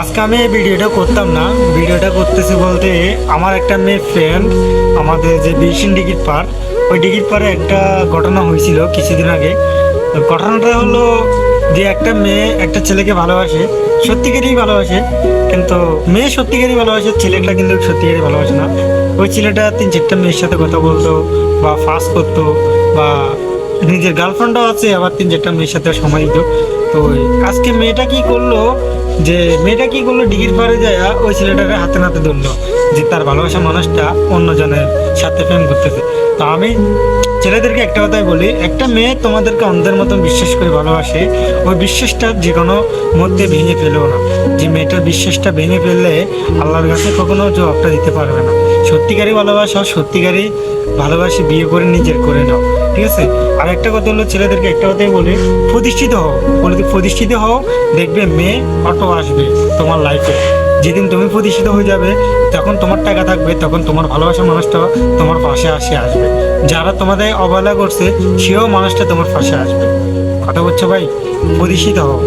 আজকে আমি এই ভিডিওটা করতাম না, ভিডিওটা করতেছি বলতে আমার একটা মেয়ে ফ্রেন্ড আমাদের যে বিশিন ডিগ্রির পার, ওই ডিগ্রির পারে একটা ঘটনা হয়েছিল কিছুদিন আগে। তো ঘটনাটা হলো যে একটা মেয়ে একটা ছেলেকে ভালোবাসে, সত্যিকারই ভালোবাসে, কিন্তু মেয়ে সত্যিকারই ভালোবাসে, ছেলেটা কিন্তু সত্যিকারই ভালোবাসে না। ওই ছেলেটা 3-4টা মেয়ের সাথে কথা বলতো বা ফাঁস করতো, বা নিজের গার্লফ্রেন্ডও আছে, আবার 3-4টা মেয়ের সাথে সময় দিত। তো আজকে মেয়েটা কি করলো ডিগির পারে যায় ওই ছেলেটাকে হাতে নাতে ধরলো যে তার ভালোবাসা মানুষটা অন্যজনের সাথে প্রেম করতেছে। তো আমি ছেলেদেরকে একটা কথাই বলি, একটা মেয়ে তোমাদেরকে অন্ধের মতন বিশ্বাস করে ভালোবাসে, ওই বিশ্বাসটা যে কোনো মধ্যে ভেঙে ফেলেও না। যে মেয়েটার বিশ্বাসটা ভেঙে ফেললে আল্লাহর কাছে কখনো জবাবটা দিতে পারবে না। সত্যিকারই ভালোবাসা, সত্যিকারই ভালোবাসি বিয়ে করে নিজের করে নাও, ঠিক আছে? আর একটা কথা হলো, ছেলেদেরকে একটা কথাই বলি, প্রতিষ্ঠিত হও, প্রতিষ্ঠিত হও, দেখবে মেয়ে অটো আসবে তোমার লাইফে। যেদিন তুমি প্রতিষ্ঠিত হয়ে যাবে, তখন তোমার টাকা থাকবে, তখন তোমার ভালোবাসার মানুষটা তোমার পাশে আসবে। যারা তোমাদের অবহেলা করছে সেও মানুষটা তোমার পাশে আসবে। কথা বলছো ভাই, প্রতিষ্ঠিত হও।